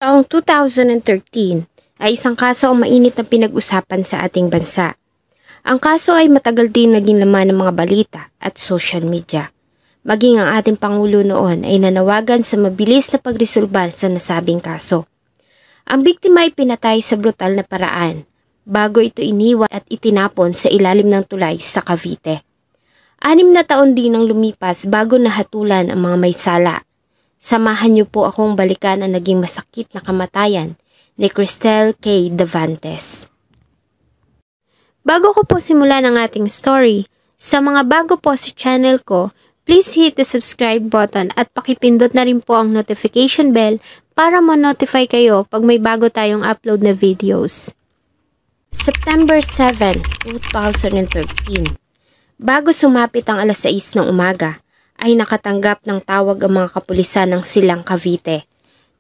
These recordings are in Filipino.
Taong 2013 ay isang kaso ang mainit na pinag-usapan sa ating bansa. Ang kaso ay matagal din naging laman ng mga balita at social media. Maging ang ating Pangulo noon ay nanawagan sa mabilis na pagresolba sa nasabing kaso. Ang biktima ay pinatay sa brutal na paraan bago ito iniwan at itinapon sa ilalim ng tulay sa Cavite. 6 na taon din ang lumipas bago nahatulan ang mga may sala. Samahan niyo po akong balikan ang naging masakit na kamatayan ni Cristel K. Davantes. Bago ko po simulan ang ating story, sa mga bago po sa channel ko, please hit the subscribe button at pakipindot na rin po ang notification bell para ma-notify kayo pag may bago tayong upload na videos. September 7, 2013. Bago sumapit ang alas 6 ng umaga, ay nakatanggap ng tawag ang mga kapulisan ng Silang Cavite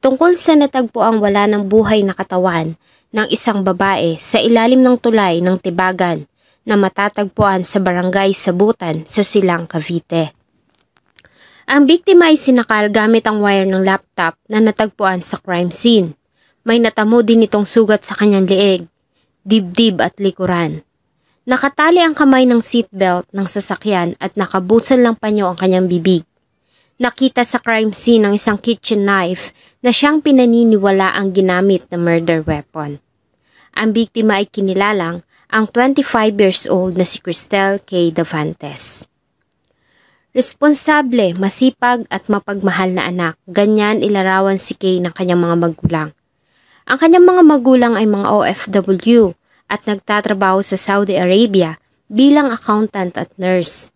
tungkol sa natagpuang wala ng buhay na katawan ng isang babae sa ilalim ng tulay ng Tibagan na matatagpuan sa barangay Sabutan sa Silang Cavite. Ang biktima ay sinakal gamit ang wire ng laptop na natagpuan sa crime scene. May natamo din itong sugat sa kanyang leeg, dibdib at likuran. Nakatali ang kamay ng seatbelt ng sasakyan at nakabusan lang panyo ang kanyang bibig. Nakita sa crime scene ang isang kitchen knife na siyang pinaniniwala ang ginamit na murder weapon. Ang biktima ay kinilalang ang 25 years old na si Cristel K. Davantes. Responsable, masipag at mapagmahal na anak, ganyan ilarawan si Kay ng kanyang mga magulang. Ang kanyang mga magulang ay mga OFW at nagtatrabaho sa Saudi Arabia bilang accountant at nurse.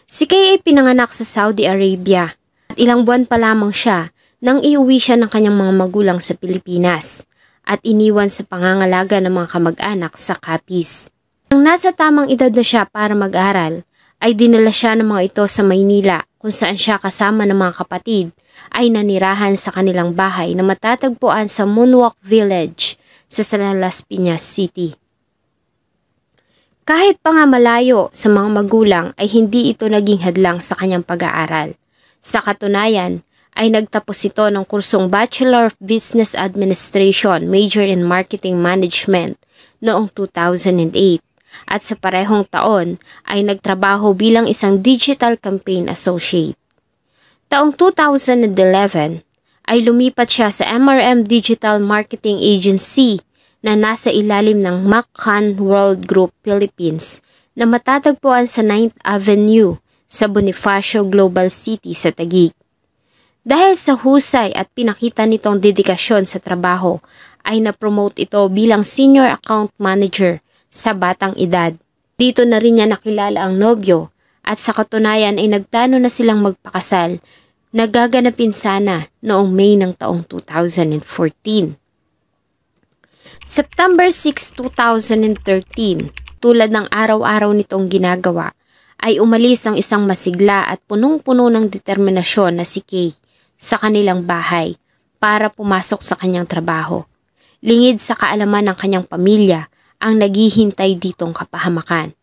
Si Kay ay pinanganak sa Saudi Arabia at ilang buwan pa lamang siya nang iuwi siya ng kanyang mga magulang sa Pilipinas at iniwan sa pangangalaga ng mga kamag-anak sa Capiz. Nang nasa tamang edad na siya para mag-aral, ay dinala siya ng mga ito sa Maynila kung saan siya kasama ng mga kapatid ay nanirahan sa kanilang bahay na matatagpuan sa Moonwalk Village sa Las Piñas City. Kahit pa nga malayo sa mga magulang ay hindi ito naging hadlang sa kanyang pag-aaral. Sa katunayan ay nagtapos ito ng kursong Bachelor of Business Administration, Major in Marketing Management noong 2008 at sa parehong taon ay nagtrabaho bilang isang Digital Campaign Associate. Taong 2011 ay lumipat siya sa MRM Digital Marketing Agency na nasa ilalim ng McCann World Group Philippines na matatagpuan sa 9th Avenue sa Bonifacio Global City sa Taguig. Dahil sa husay at pinakita nitong dedikasyon sa trabaho, ay na-promote ito bilang Senior Account Manager sa batang edad. Dito na rin niya nakilala ang nobyo at sa katunayan ay nagplano na silang magpakasal na gaganapin sana noong May ng taong 2014. September 6, 2013, tulad ng araw-araw nitong ginagawa, ay umalis ang isang masigla at punong-puno ng determinasyon na si Kay sa kanilang bahay para pumasok sa kanyang trabaho. Lingid sa kaalaman ng kanyang pamilya ang naghihintay ditong kapahamakan.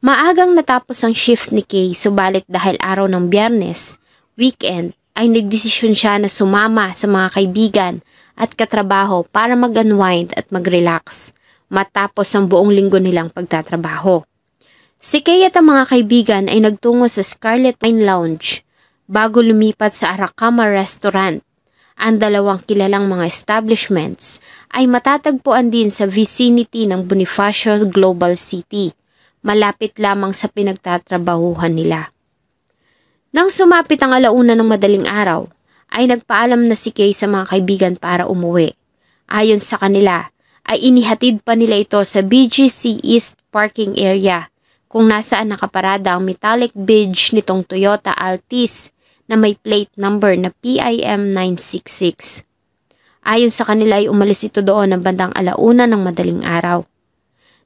Maagang natapos ang shift ni Kay subalit dahil araw ng Biyernes, weekend, ay nagdesisyon siya na sumama sa mga kaibigan at katrabaho para mag-unwind at mag-relax matapos ang buong linggo nilang pagtatrabaho. Si Kay at ang mga kaibigan ay nagtungo sa Scarlet Wine Lounge bago lumipat sa Aracama Restaurant. Ang dalawang kilalang mga establishments ay matatagpuan din sa vicinity ng Bonifacio Global City, malapit lamang sa pinagtatrabahuhan nila. Nang sumapit ang alauna ng madaling araw, ay nagpaalam na si Kay sa mga kaibigan para umuwi. Ayon sa kanila, ay inihatid pa nila ito sa BGC East Parking Area, kung nasaan nakaparada ang metallic beige nitong Toyota Altis na may plate number na PIM 966. Ayon sa kanila ay umalis ito doon ng bandang alauna ng madaling araw.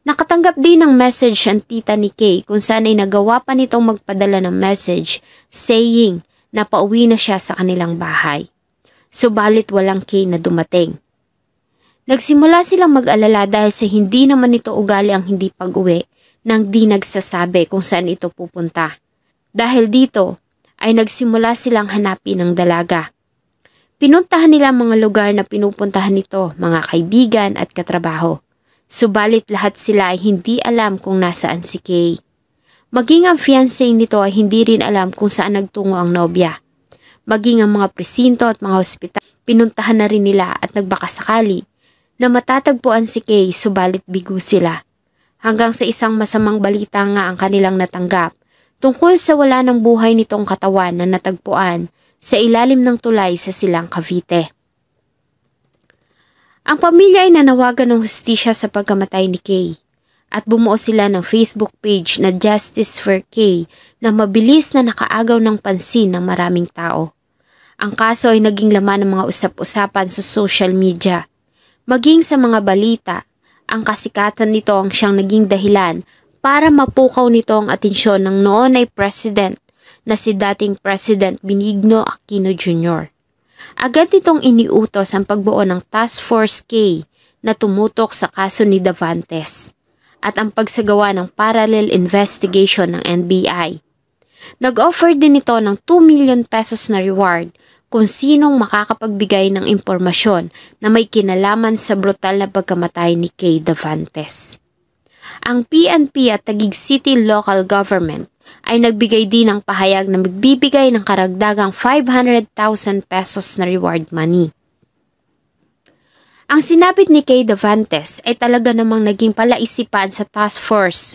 Nakatanggap din ng message ang tita ni Kay kung saan ay nagawa pa nitong magpadala ng message saying na pauwi na siya sa kanilang bahay. Subalit walang Kay na dumating. Nagsimula silang mag-alala dahil sa hindi naman ito ugali ang hindi pag-uwi nang di nagsasabi kung saan ito pupunta. Dahil dito ay nagsimula silang hanapin ng dalaga. Pinuntahan nila ang mga lugar na pinupuntahan nito, mga kaibigan at katrabaho. Subalit lahat sila ay hindi alam kung nasaan si Kay. Maging ang fiancé nito ay hindi rin alam kung saan nagtungo ang nobya. Maging ang mga presinto at mga ospital, pinuntahan na rin nila at nagbakasakali na matatagpuan si Kay, subalit bigo sila. Hanggang sa isang masamang balita nga ang kanilang natanggap tungkol sa wala ng buhay nitong katawan na natagpuan sa ilalim ng tulay sa Silang Cavite. Ang pamilya ay nanawagan ng hustisya sa pagkamatay ni Kay at bumuo sila ng Facebook page na Justice for Kay na mabilis na nakaagaw ng pansin ng maraming tao. Ang kaso ay naging laman ng mga usap-usapan sa social media. Maging sa mga balita, ang kasikatan nito ang siyang naging dahilan para mapukaw nito ang atensyon ng noon ay president na si dating President Benigno Aquino Jr. Agad nitong iniutos ang pagbuo ng Task Force K na tumutok sa kaso ni Davantes at ang pagsagawa ng parallel investigation ng NBI. Nag-offer din ito ng 2 million pesos na reward kung sinong makakapagbigay ng impormasyon na may kinalaman sa brutal na pagkamatay ni Kay Davantes. Ang PNP at Taguig City Local Government ay nagbigay din ng pahayag na magbibigay ng karagdagang 500,000 pesos na reward money. Ang sinapit ni Kay Davantes ay talaga namang naging palaisipan sa Task Force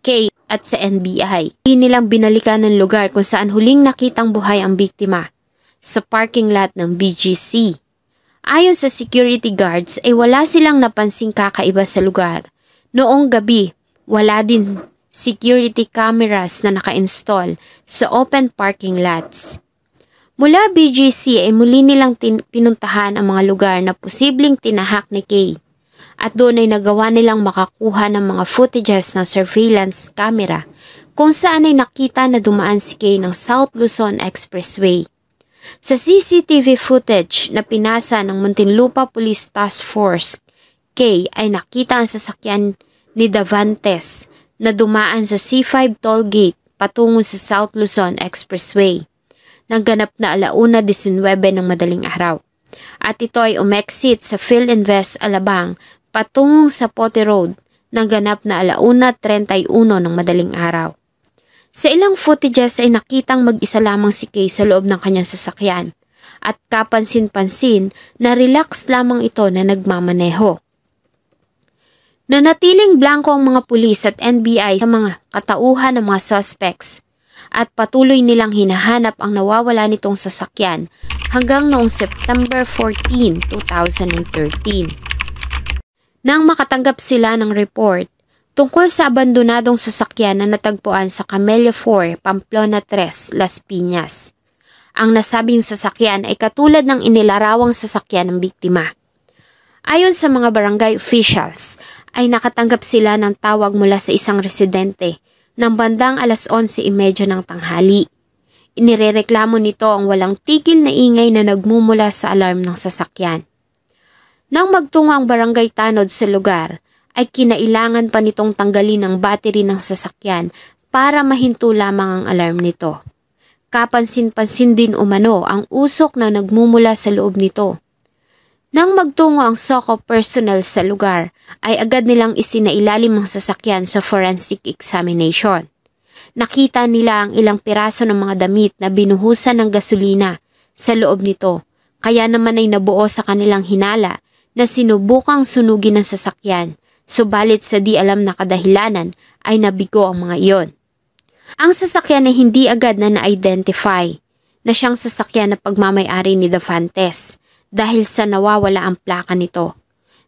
K at sa NBI. Hindi nilang binalikan ng lugar kung saan huling nakitang buhay ang biktima, sa parking lot ng BGC. Ayon sa security guards ay wala silang napansing kakaiba sa lugar. Noong gabi, wala din security cameras na naka-install sa open parking lots. Mula BGC ay muli nilang pinuntahan ang mga lugar na posibleng tinahak ni Kay at doon ay nagawa nilang makakuha ng mga footages ng surveillance camera kung saan ay nakita na dumaan si Kay ng South Luzon Expressway. Sa CCTV footage na pinasa ng Muntinlupa Police Task Force, Kay ay nakita ang sasakyan ni Davantes na dumaan sa C5 toll gate patungo sa South Luzon Expressway. Nagganap na 1:19 ng madaling araw. At ito ay umexit sa PhilInvest Alabang patungong sa Pote Road. Nagganap na 1:31 ng madaling araw. Sa ilang footages ay nakitang mag-isa lamang si Kay sa loob ng kanyang sasakyan at kapansin-pansin na relax lamang ito na nagmamaneho. Nanatiling blanco ang mga pulis at NBI sa mga katauhan ng mga suspects at patuloy nilang hinahanap ang nawawala nitong sasakyan hanggang noong September 14, 2013. Nang makatanggap sila ng report tungkol sa abandonadong sasakyan na natagpuan sa Camellia 4, Pamplona 3, Las Piñas. Ang nasabing sasakyan ay katulad ng inilarawang sasakyan ng biktima. Ayon sa mga barangay officials, ay nakatanggap sila ng tawag mula sa isang residente ng bandang 11:30 ng tanghali. Inirereklamo nito ang walang tigil na ingay na nagmumula sa alarm ng sasakyan. Nang magtungo ang barangay tanod sa lugar, ay kinailangan pa nitong tanggalin ang battery ng sasakyan para mahinto lamang ang alarm nito. Kapansin-pansin din umano ang usok na nagmumula sa loob nito. Nang magtungo ang SOCO personnel sa lugar, ay agad nilang isinailalim ang sasakyan sa forensic examination. Nakita nila ang ilang piraso ng mga damit na binuhusan ng gasolina sa loob nito, kaya naman ay nabuo sa kanilang hinala na sinubukang sunugin ang sasakyan, subalit sa di alam na kadahilanan ay nabigo ang mga iyon. Ang sasakyan ay hindi agad na na-identify na siyang sasakyan na pagmamay-ari ni Davantes dahil sa nawawala ang plaka nito.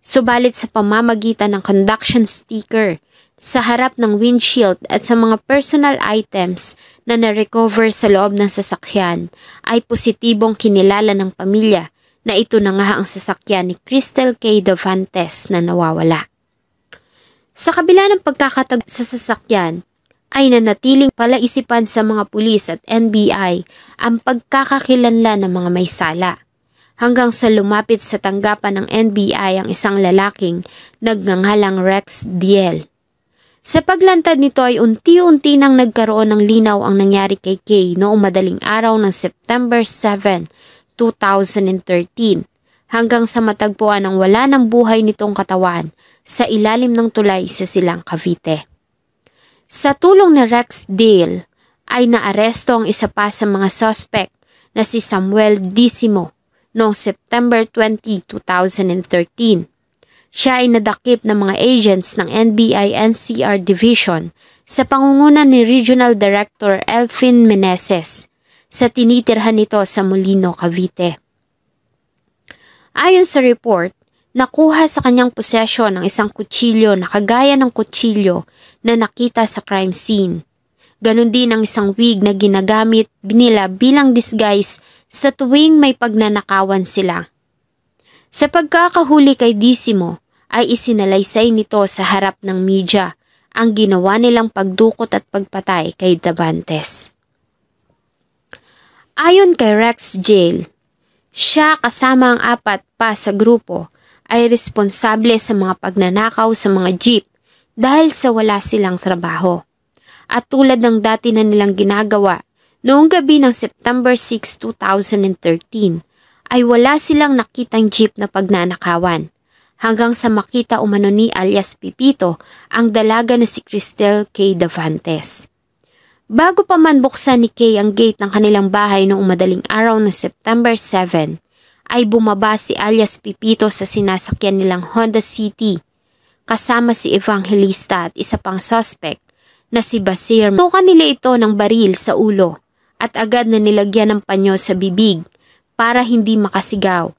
Subalit sa pamamagitan ng conduction sticker sa harap ng windshield at sa mga personal items na na-recover sa loob ng sasakyan ay positibong kinilala ng pamilya na ito na nga ang sasakyan ni Cristel K. Davantes na nawawala. Sa kabila ng pagkakatag sa sasakyan, ay nanatiling palaisipan sa mga pulis at NBI ang pagkakakilanlan ng mga may sala. Hanggang sa lumapit sa tanggapan ng NBI ang isang lalaking nagngangalang Rex Diel. Sa paglantad nito ay unti-unti nang nagkaroon ng linaw ang nangyari kay Kay noong madaling araw ng September 7, 2013 hanggang sa matagpuan ang wala ng buhay nitong katawan sa ilalim ng tulay sa Silang Cavite. Sa tulong ni Rex Dale ay naaresto ang isa pa sa mga suspect na si Samuel Disimo noong September 20, 2013. Siya ay nadakip ng mga agents ng NBI NCR Division sa pangunguna ni Regional Director Elfin Meneses sa tinitirhan nito sa Molino, Cavite. Ayon sa report, nakuha sa kanyang posesyon ang isang kutsilyo na kagaya ng kutsilyo na nakita sa crime scene. Ganon din ang isang wig na ginagamit nila bilang disguise sa tuwing may pagnanakawan sila. Sa pagkakahuli kay Disimo ay isinalaysay nito sa harap ng media ang ginawa nilang pagdukot at pagpatay kay Davantes. Ayon kay Rex Jail, siya kasama ang 4 pa sa grupo ay responsable sa mga pagnanakaw sa mga jeep dahil sa wala silang trabaho. At tulad ng dati na nilang ginagawa, noong gabi ng September 6, 2013 ay wala silang nakitang jeep na pagnanakawan hanggang sa makita umano ni alias Pipito ang dalaga na si Cristel K. Davantes. Bago pa man buksan ni Kay ang gate ng kanilang bahay noong madaling araw ng September 7, ay bumaba si alias Pipito sa sinasakyan nilang Honda City kasama si Evangelista at isa pang suspect na si Basir. Tukan nila ito ng baril sa ulo at agad na nilagyan ng panyo sa bibig para hindi makasigaw.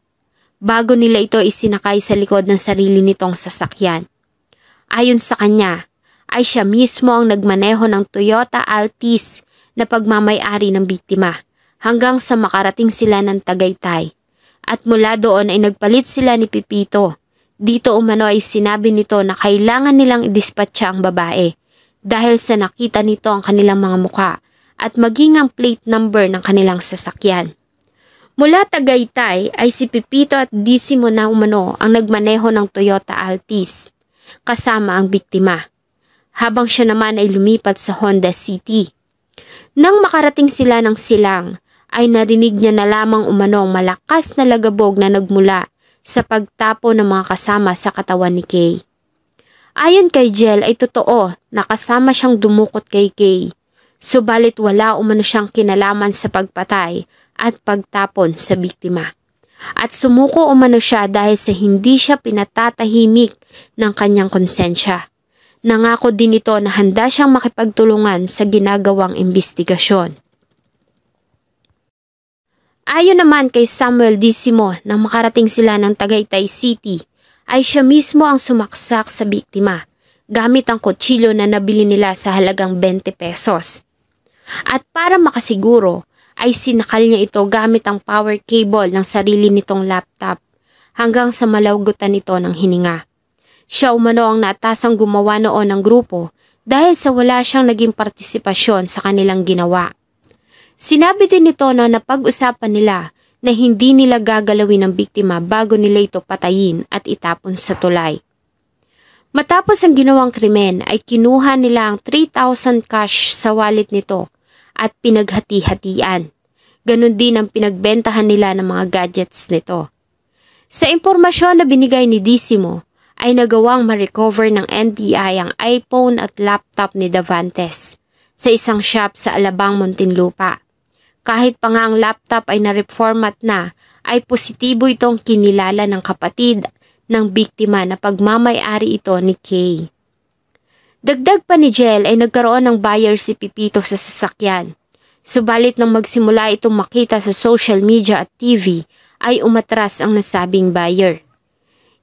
Bago nila ito isinakay sa likod ng sarili nitong sasakyan. Ayon sa kanya, ay siya mismo ang nagmaneho ng Toyota Altis na pagmamay-ari ng biktima hanggang sa makarating sila ng Tagaytay. At mula doon ay nagpalit sila ni Pipito. Dito umano ay sinabi nito na kailangan nilang idispatcha ang babae dahil sa nakita nito ang kanilang mga muka at maging ang plate number ng kanilang sasakyan. Mula Tagaytay ay si Pipito at Disimo na umano ang nagmaneho ng Toyota Altis kasama ang biktima, habang siya naman ay lumipat sa Honda City. Nang makarating sila ng Silang, ay narinig niya na lamang umano ang malakas na lagabog na nagmula sa pagtapo ng mga kasama sa katawan ni Kay. Ayon kay Jel ay totoo na kasama siyang dumukot kay Kay, subalit wala umano siyang kinalaman sa pagpatay at pagtapon sa biktima. At sumuko umano siya dahil sa hindi siya pinatatahimik ng kanyang konsensya. Nangako din ito na handa siyang makipagtulungan sa ginagawang investigasyon. Ayon naman kay Samuel Disimo nang makarating sila ng Tagaytay City, ay siya mismo ang sumaksak sa biktima gamit ang kutsilyo na nabili nila sa halagang 20 pesos. At para makasiguro, ay sinakal niya ito gamit ang power cable ng sarili nitong laptop hanggang sa malawgutan ito ng hininga. Siya umano ang natasang gumawa noon ng grupo dahil sa wala siyang naging partisipasyon sa kanilang ginawa. Sinabi din nito na napag-usapan nila na hindi nila gagalawin ang biktima bago nila ito patayin at itapon sa tulay. Matapos ang ginawang krimen ay kinuha nila ang 3,000 cash sa wallet nito at pinaghati-hatian. Ganon din ang pinagbentahan nila ng mga gadgets nito. Sa impormasyon na binigay ni Disimo, ay nagawang ma-recover ng NBI ang iPhone at laptop ni Davantes sa isang shop sa Alabang, Muntinlupa. Kahit pa nga ang laptop ay na-reformat na, ay positibo itong kinilala ng kapatid ng biktima na pagmamay-ari ito ni Kay. Dagdag pa ni Jel ay nagkaroon ng buyer si Pipito sa sasakyan. Subalit nang magsimula itong makita sa social media at TV ay umatras ang nasabing buyer.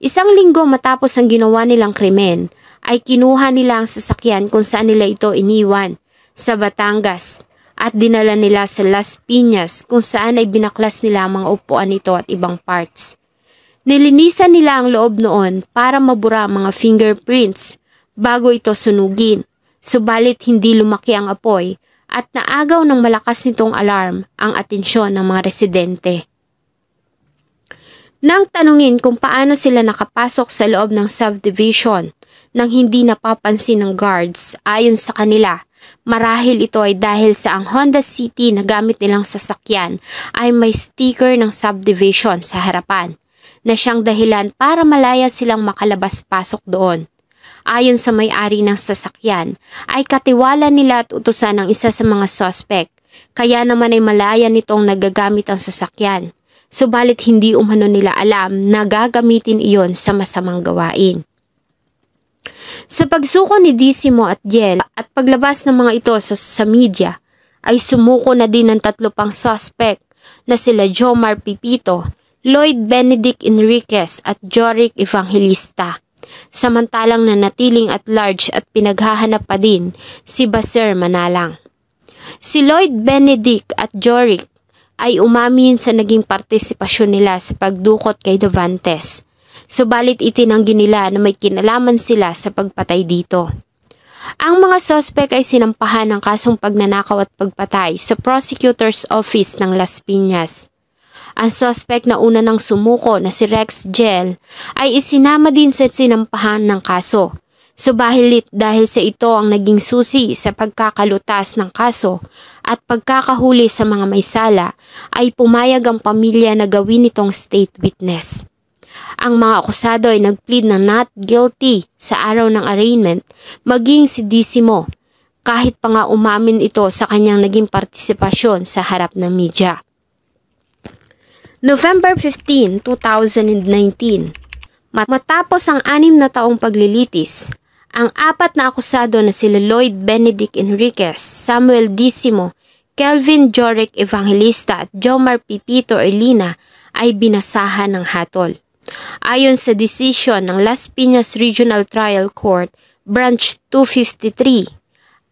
Isang linggo matapos ang ginawa nilang krimen ay kinuha nila ang sasakyan kung saan nila ito iniwan sa Batangas at dinala nila sa Las Piñas kung saan ay binaklas nila ang mga upuan nito at ibang parts. Nilinisan nila ang loob noon para mabura ang mga fingerprints bago ito sunugin, subalit hindi lumaki ang apoy at naagaw ng malakas nitong alarm ang atensyon ng mga residente. Nang tanungin kung paano sila nakapasok sa loob ng subdivision nang hindi napapansin ng guards, ayon sa kanila, Marahil ito ay dahil sa ang Honda City na gamit nilang sasakyan ay may sticker ng subdivision sa harapan na siyang dahilan para malaya silang makalabas-pasok doon. Ayon sa may-ari ng sasakyan, ay katiwala nila at utusan ng isa sa mga suspect, kaya naman ay malaya nitong nagagamit ang sasakyan. Subalit hindi umano nila alam na gagamitin iyon sa masamang gawain. Sa pagsuko ni Dissimo at Jel at paglabas ng mga ito sa media, ay sumuko na din ng 3 pang suspect na sila Jomar Pipito, Lloyd Benedict Enriquez at Joric Evangelista. Samantalang nanatiling at large at pinaghahanap pa din si Baser Manalang. Si Lloyd Benedict at Joric ay umamin sa naging partisipasyon nila sa pagdukot kay Davantes. Subalit itinanggi nila na may kinalaman sila sa pagpatay dito. Ang mga suspect ay sinampahan ng kasong pagnanakaw at pagpatay sa prosecutor's office ng Las Piñas. Ang suspect na una nang sumuko na si Rex Jel ay isinama din sa sinampahan ng kaso. Subalit dahil sa ito ang naging susi sa pagkakalutas ng kaso at pagkakahuli sa mga may sala, ay pumayag ang pamilya na gawin itong state witness. Ang mga akusado ay nagplead na not guilty sa araw ng arraignment, maging si Dissimo, kahit pa nga umamin ito sa kanyang naging partisipasyon sa harap ng media. November 15, 2019. Matapos ang 6 na taong paglilitis, ang 4 na akusado na sila Lloyd Benedict Enriquez, Samuel Dissimo, Kelvin Joric Evangelista at Jomar Pipito Erlina ay binasahan ng hatol. Ayon sa desisyon ng Las Piñas Regional Trial Court, Branch 253,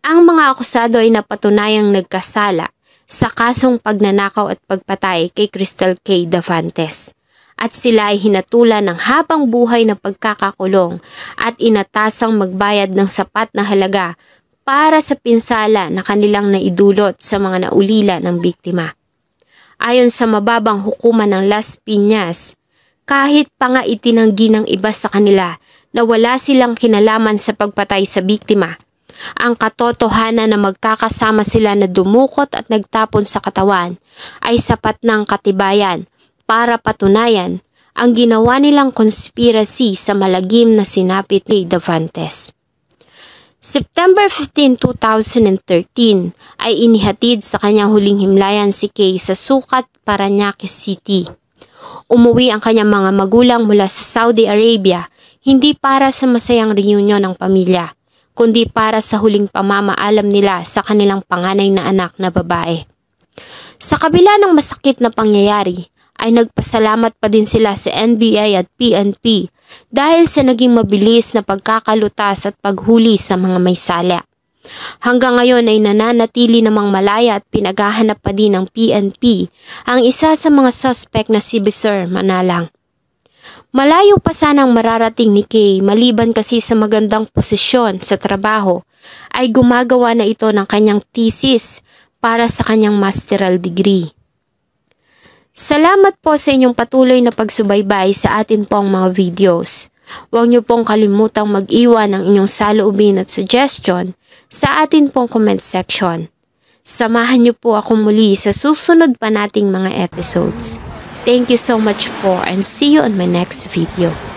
ang mga akusado ay napatunayang nagkasala sa kasong pagnanakaw at pagpatay kay Crystal K. Davantes, at sila ay hinatulan ng habang buhay na pagkakakulong at inatasang magbayad ng sapat na halaga para sa pinsala na kanilang naidulot sa mga naulila ng biktima. Ayon sa mababang hukuman ng Las Piñas, kahit pa nga itinanggi ng iba sa kanila na wala silang kinalaman sa pagpatay sa biktima, ang katotohanan na magkakasama sila na dumukot at nagtapon sa katawan ay sapat ng katibayan para patunayan ang ginawa nilang conspiracy sa malagim na sinapit ni Davantes. September 15, 2013 ay inihatid sa kanyang huling himlayan si Kay sa Sucat, Parañaque City. Umuwi ang kanyang mga magulang mula sa Saudi Arabia hindi para sa masayang reunion ng pamilya, kundi para sa huling pamamaalam nila sa kanilang panganay na anak na babae. Sa kabila ng masakit na pangyayari, ay nagpasalamat pa din sila sa NBI at PNP dahil sa naging mabilis na pagkakalutas at paghuli sa mga may sala. Hanggang ngayon ay nananatili namang malaya at pinaghahanap pa din ng PNP ang isa sa mga suspect na si Baser Manalang. Malayo pa sanang mararating ni Kay maliban kasi sa magandang posisyon sa trabaho ay gumagawa na ito ng kanyang thesis para sa kanyang masteral degree. Salamat po sa inyong patuloy na pagsubaybay sa atin pong mga videos. Huwag niyo pong kalimutang mag-iwan ng inyong saloobin at suggestion sa atin pong comment section. Samahan niyo po ako muli sa susunod pa nating mga episodes. Thank you so much po and see you on my next video.